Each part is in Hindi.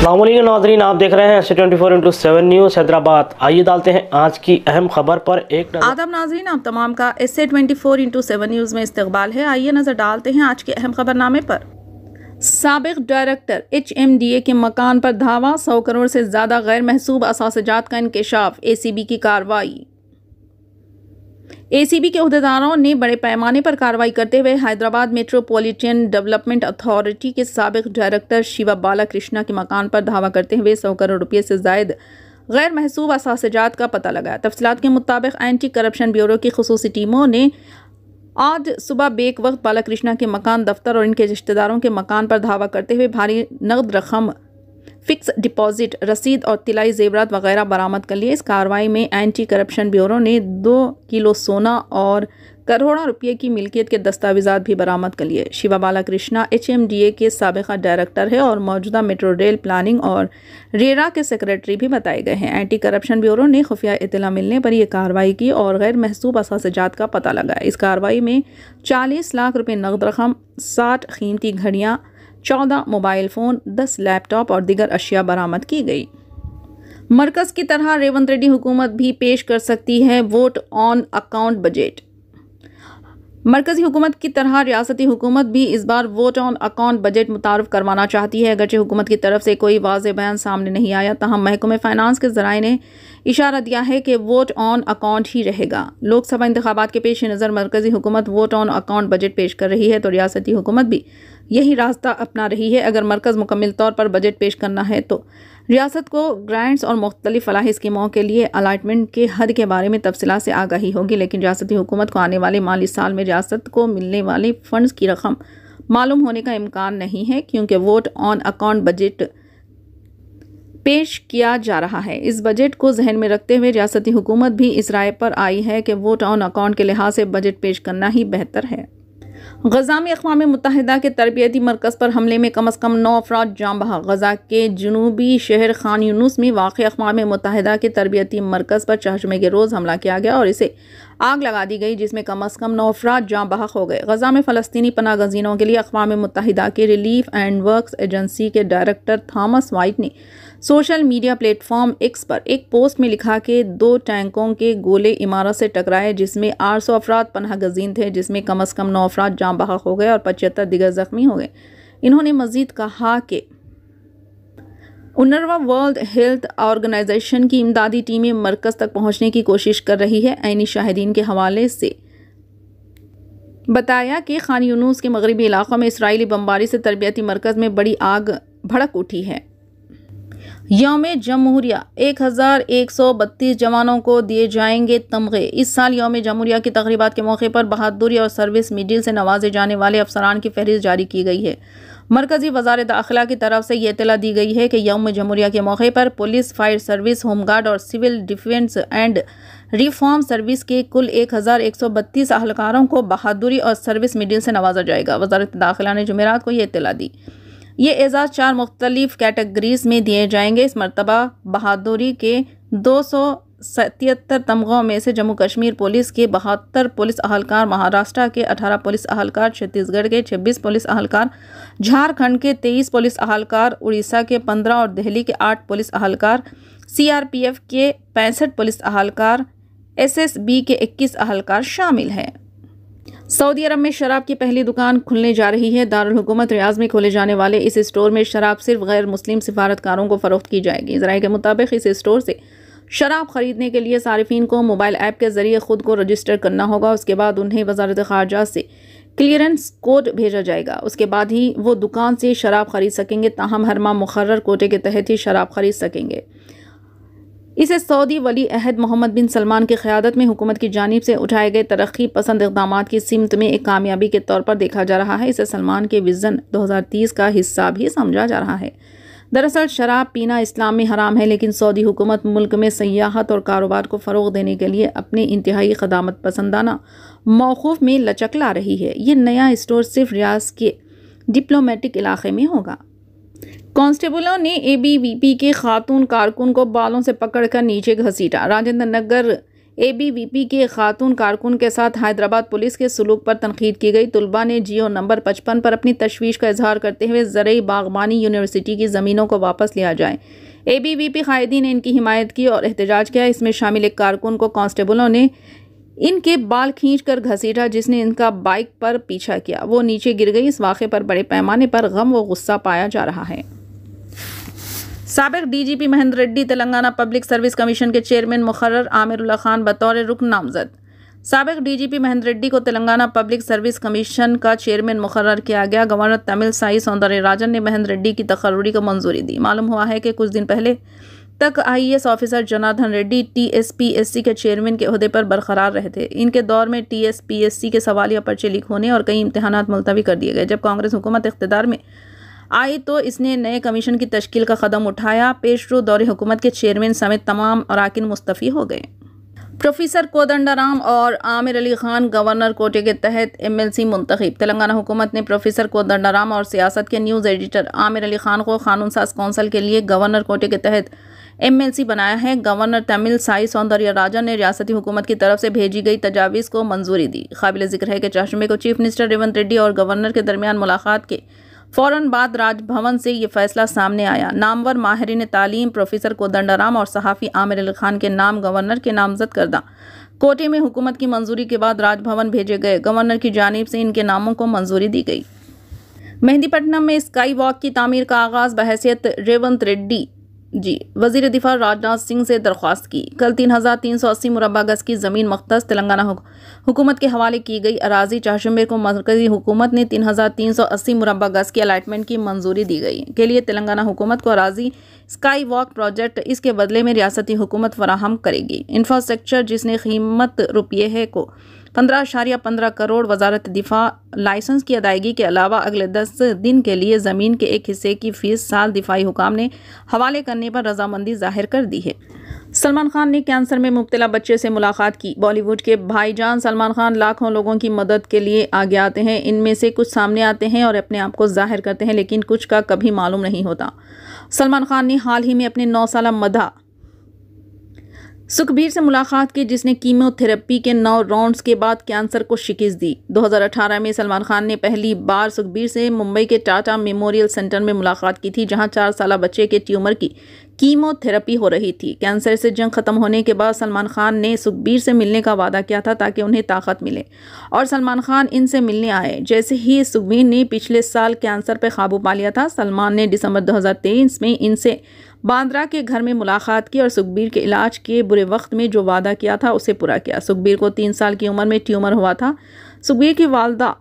अस्सलामुअलैकुम नाज़रीन, आप देख रहे हैं ऐसे24x7 न्यूज़ हैदराबाद। आइए डालते हैं आज की अहम खबर पर एक नजर। आदाब नाज़रीन, आप तमाम का ऐसे24x7 न्यूज़ में इस्तकबाल है। आइए नज़र डालते हैं आज के अहम खबरनामे पर। साबिक डायरेक्टर HMDA के मकान पर धावा, 100 करोड़ से ज़्यादा गैर महसूब असासजात का इंकशाफ, ACB की कार्रवाई। ACB के अहदेदारों ने बड़े पैमाने पर कार्रवाई करते हुए हैदराबाद मेट्रोपॉलिटन डेवलपमेंट अथॉरिटी के साबिक डायरेक्टर शिवा बालाकृष्णा के मकान पर धावा करते हुए 100 करोड़ रुपये से जायद गैर महसूब असासजात का पता लगाया। तफसीलात के मुताबिक एंटी करप्शन ब्यूरो की खुसूसी टीमों ने आज सुबह बेक वक्त बालाकृष्णा के मकान, दफ्तर और इनके रिश्तेदारों के मकान पर धावा करते हुए भारी नकद रकम, फिक्स डिपॉजिट, रसीद और तिलाई जेवरात वगैरह बरामद कर लिए। इस कार्रवाई में एंटी करप्शन ब्यूरो ने 2 किलो सोना और करोड़ों रुपये की मिल्कियत के दस्तावेजात भी बरामद कर लिए। शिवा बालाकृष्णा HMDA के साबिका डायरेक्टर है और मौजूदा मेट्रो रेल प्लानिंग और रेरा के सेक्रेटरी भी बताए गए हैं। एंटी करप्शन ब्यूरो ने खुफिया इत्तला मिलने पर यह कार्रवाई की और गैर महसूब असासजात का पता लगाया। इस कार्रवाई में 40 लाख रुपये नकद रकम, 60 कीमती घड़ियाँ, 14 मोबाइल फ़ोन, 10 लैपटॉप और दीगर अशिया बरामद की गई। मरकज़ की तरह रेवंत रेड्डी हुकूमत भी पेश कर सकती है वोट ऑन अकाउंट बजट। मरकजी हुकूमत की तरह रियासती हुकूमत भी इस बार वोट ऑन अकाउंट बजट मुतारफ करवाना चाहती है। अगरचे हुकूमत की तरफ से कोई वाज़ेह बयान सामने नहीं आया, तहम महकमे फाइनेंस के ज़राए ने इशारा दिया है कि वोट ऑन अकाउंट ही रहेगा। लोकसभा इंतखाबात के पेश नज़र मरकजी हुकूमत वोट ऑन अकाउंट बजट पेश कर रही है तो रियासती हुकूमत भी यही रास्ता अपना रही है। अगर मरकज़ मुकम्मल तौर पर बजट पेश करना है तो रियासत को ग्रांट्स और मुख्तलिफ फलाही स्कीमों के लिए अलाटमेंट के हद के बारे में तफसीलात से आगाही होगी, लेकिन रियासती हुकूमत को आने वाले माली साल में रियासत को मिलने वाले फंड्स की रकम मालूम होने का इम्कान नहीं है, क्योंकि वोट ऑन अकाउंट बजट पेश किया जा रहा है। इस बजट को जहन में रखते हुए रियासती हुकूमत भी इस राय पर आई है कि वोट ऑन अकाउंट के लिहाज से बजट पेश करना ही बेहतर है। गजा में अक़वाम मुत्तहिदा के तरबियती मरकज़ पर हमले में कम अज़ कम 9 अफराद जाँ बहक। गजा के जनूबी शहर खान यूनुस में वाक़ अक़वाम मुत्तहिदा के तरबियती मरकज़ पर चहारशंबे के रोज़ हमला किया गया और इसे आग लगा दी गई, जिसमें कम अज़ कम 9 अफराद जाँ बहक हो गए। गजा में फ़लस्तीनी पनाह गज़ीनों के लिए अक़वाम मुत्तहिदा के रिलीफ एंड वर्क्स एजेंसी के डायरेक्टर थॉमस वाइट ने सोशल मीडिया प्लेटफॉर्म एक्स पर एक पोस्ट में लिखा कि 2 टैंकों के गोले इमारत से टकराए, जिसमें 800 अफराद पनाह गज़ीन थे, जिसमें कम अज़ कम 9 अफराद जाँ बहक हो गए और 75 दिगर ज़ख्मी हो गए। इन्होंने मज़ीद कहा कि UNRWA वर्ल्ड हेल्थ ऑर्गेनाइजेशन की इमदादी टीमें मरकज़ तक पहुँचने की कोशिश कर रही है। ऐनी शाहिदीन के हवाले से बताया कि खान यूनुस के मगरबी इलाक़ों में इसराइली बमबारी से तरबियती मरकज़ में बड़ी आग भड़क उठी है। यौम जमहूरिया 1132 जवानों को दिए जाएंगे तमग़े। इस साल यौम जमहूरिया की तक़रीबात के मौके पर बहादुरी और सर्विस मेडल से नवाजे जाने वाले अफसरान की फहरिस्त जारी की गई है। मरकज़ी वज़ारत दाखिला की तरफ से यह इत्तला दी गई है कि यौम जमहूरिया के मौके पर पुलिस, फायर सर्विस, होमगार्ड और civil defence and reform service के कुल 1132 अहलकारों को बहादुरी और सर्विस मेडल से नवाजा जाएगा। वज़ारत दाखिला ने जुमेरात को यह इत्तला दी। ये एजाज़ 4 मुख्तलिफ कैटेगरीज में दिए जाएंगे। इस मरतबा बहादुरी के 277 तमग़ों में से जम्मू कश्मीर पुलिस के 72 पुलिस अहलकार, महाराष्ट्र के 18 पुलिस अहलकार, छत्तीसगढ़ के 26 पुलिस अहलकार, झारखंड के 23 पुलिस अहलकार, उड़ीसा के 15 और दिल्ली के 8 पुलिस अहलकार, CRPF के 65 पुलिस अहलकार, SSB के 21 अहलकार शामिल हैं। सऊदी अरब में शराब की पहली दुकान खुलने जा रही है। दारुल हुकूमत रियाज में खोले जाने वाले इस स्टोर में शराब सिर्फ गैर मुस्लिम सिफारतकारों को फ़रोख्त की जाएगी। ज़राए के मुताबिक इस स्टोर से शराब खरीदने के लिए सारिफीन को मोबाइल ऐप के ज़रिए ख़ुद को रजिस्टर करना होगा। उसके बाद उन्हें वज़ारत ख़ारजा से क्लियरेंस कोड भेजा जाएगा। उसके बाद ही वो दुकान से शराब खरीद सकेंगे। ताहम हर माह मुक़र्रर कोटे के तहत ही शराब खरीद सकेंगे। इसे सऊदी वली अहद मोहम्मद बिन सलमान की क़यादत में हुकूमत की जानिब से उठाए गए तरक्की पसंद इक़दामात की सिमत में एक कामयाबी के तौर पर देखा जा रहा है। इसे सलमान के विज़न 2030 का हिस्सा भी समझा जा रहा है। दरअसल शराब पीना इस्लाम में हराम है, लेकिन सऊदी हुकूमत मुल्क में सयाहत और कारोबार को फ़रोग़ देने के लिए अपने इंतहाई ख़दामत पसंदाना मौक़ूफ़ में लचक ला रही है। ये नया स्टोर सिर्फ रियाज के डिप्लोमेटिक इलाक़े में होगा। कांस्टेबलों ने ABVP के खातून कारकुन को बालों से पकड़कर नीचे घसीटा। राजेंद्र नगर ABVP के खातून कारकुन के साथ हैदराबाद पुलिस के सलूक पर तनकीद की गई। तुलबा ने जियो नंबर 55 पर अपनी तशवीश का इजहार करते हुए ज़रई बागबानी यूनिवर्सिटी की ज़मीनों को वापस लिया जाए। ABVP कायदीन ने इनकी हिमायत की और एहतजाज किया। इसमें शामिल एक कारकुन को कांस्टेबलों ने इनके बाल खींचकर घसीटा, जिसने इनका बाइक पर पीछा किया। वो नीचे गिर गई। इस वाक़े पर बड़े पैमाने पर गम व गुस्सा पाया जा रहा है। साबिक DGP Mahendra Reddy Telangana public service commission के चेयरमैन मुकर्रर। आमिरुल्लाह खान बतौर रुकन नामजद। साबिक DGP महेंद्र रेड्डी को तेलंगाना पब्लिक सर्विस कमीशन का चेयरमैन मुकर्रर किया गया। गवर्नर तमिलसाई सौंदरराजन ने महेंद्र रेड्डी की तकर्रुरी को मंजूरी दी। मालूम हुआ है कि कुछ दिन पहले तक IAS officer Janardan Reddy TSPSC के चेयरमैन के ओहदे पर बरकरार रहे थे। इनके दौर में TSPSC के सवालिया पर्चे लीक होने और कई इम्तहानात मुलतवी कर दिए गए। जब कांग्रेस हुकूमत इख्तिदार में आई तो इसने नए कमीशन की तश्कील का कदम उठाया। पेशरो दौरे हुकूमत के चेयरमैन समेत तमाम अराकिन मुस्तफ़ी हो गए। प्रोफेसर कोदंडाराम और आमिर अली खान गवर्नर कोटे के तहत MLC मुंतखब। तेलंगाना हुकूमत ने प्रोफेसर कोदंडाराम और सियासत के न्यूज़ एडिटर आमिर अली खान को कानून साज कौंसिल के लिए गवर्नर कोटे के तहत MLC बनाया है। गवर्नर तमिलसाई सौंदरराजन ने रियासती हुकूमत की तरफ से भेजी गई तजावीज़ को मंजूरी दी। काबिल जिक्र है कि चाशमे को चीफ मिनिस्टर रेवंत रेड्डी और गवर्नर के दरमियान मुलाकात के फ़ौरन बाद राजभवन से ये फैसला सामने आया। नामवर माहिरीन तालीम प्रोफेसर कोदंडाराम और सहाफ़ी आमिर अली खान के नाम गवर्नर के नामजद करदा कोटे में हुकूमत की मंजूरी के बाद राजभवन भेजे गए। गवर्नर की जानिब से इनके नामों को मंजूरी दी गई। मेहंदीपट्टनम में स्काई वॉक की तामीर का आगाज़ बहैसियत रेवंत रेड्डी वज़ीर दिफा राजनाथ सिंह से दरख्वास्त की। कल 3380 मुरब्बा गज की ज़मीन मख्तस तेलंगाना हुकूमत के हवाले की गई। अराजी चाशुम्बे को मरकज़ी हुकूमत ने 3380 मुरब्बा गज की अलाटमेंट की मंजूरी दी गई के लिए तेलंगाना हुकूमत को अराजी स्काई वॉक प्रोजेक्ट इसके बदले में रियासती हुकूमत फराहम करेगी। इंफ्रास्ट्रक्चर जिसने कीमत रुपये है को 15.15 करोड़। वजारत दिफा लाइसेंस की अदायगी के अलावा अगले 10 दिन के लिए ज़मीन के एक हिस्से की फ़ीस साल दिफाई हुकाम ने हवाले करने पर रजामंदी जाहिर कर दी है। सलमान खान ने कैंसर में मुब्तला बच्चे से मुलाकात की। बॉलीवुड के भाईजान सलमान खान लाखों लोगों की मदद के लिए आगे आते हैं। इनमें से कुछ सामने आते हैं और अपने आप को जाहिर करते हैं, लेकिन कुछ का कभी मालूम नहीं होता। सलमान खान ने हाल ही में अपने 9 साला मधा सुखबीर से मुलाकात की, जिसने कीमोथेरेपी के 9 राउंड्स के बाद कैंसर को शिकस्त दी। 2018 में सलमान खान ने पहली बार सुखबीर से मुंबई के टाटा मेमोरियल सेंटर में मुलाकात की थी, जहां 4 साला बच्चे के ट्यूमर की कीमोथेरेपी हो रही थी। कैंसर से जंग खत्म होने के बाद सलमान खान ने सुखबीर से मिलने का वादा किया था ताकि उन्हें ताकत मिले और सलमान खान इनसे मिलने आए। जैसे ही सुखबीर ने पिछले साल कैंसर पर काबू पा लिया था, सलमान ने दिसंबर 2023 में इनसे बांद्रा के घर में मुलाकात की और सुखबीर के इलाज के बुरे वक्त में जो वादा किया था उसे पूरा किया। सुखबीर को 3 साल की उम्र में ट्यूमर हुआ था। सुखबीर की वालदा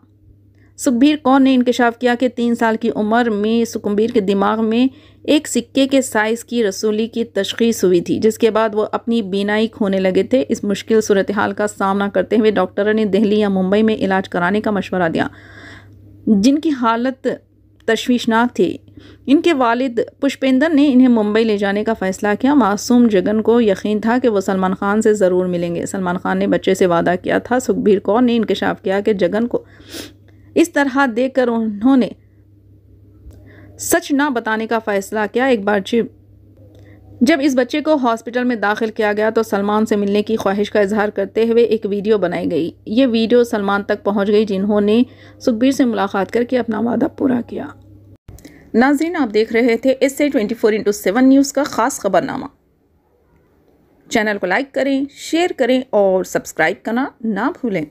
सुखबीर कौर ने इंकशाफ किया कि 3 साल की उम्र में सुखबीर के दिमाग में एक सिक्के के साइज़ की रसूली की तशखीस हुई थी, जिसके बाद वो अपनी बीनाई खोने लगे थे। इस मुश्किल सूरत हाल का सामना करते हुए डॉक्टर ने दिल्ली या मुंबई में इलाज कराने का मशवरा दिया, जिनकी हालत तशवीशनाक थी। इनके वालिद पुष्पेंद्र ने इन्हें मुंबई ले जाने का फ़ैसला किया। मासूम जगन को यकीन था कि वो सलमान खान से ज़रूर मिलेंगे। सलमान खान ने बच्चे से वादा किया था। सुखबीर कौर ने इंकशाफ किया कि जगन को इस तरह देखकर उन्होंने सच ना बताने का फ़ैसला किया। एक बार जब इस बच्चे को हॉस्पिटल में दाखिल किया गया तो सलमान से मिलने की ख्वाहिश का इजहार करते हुए एक वीडियो बनाई गई। ये वीडियो सलमान तक पहुंच गई, जिन्होंने सुखबीर से मुलाकात करके अपना वादा पूरा किया। नाज़रीन, आप देख रहे थे इससे 24/7 न्यूज़ का ख़ास खबरनामा। चैनल को लाइक करें, शेयर करें और सब्सक्राइब करना ना भूलें।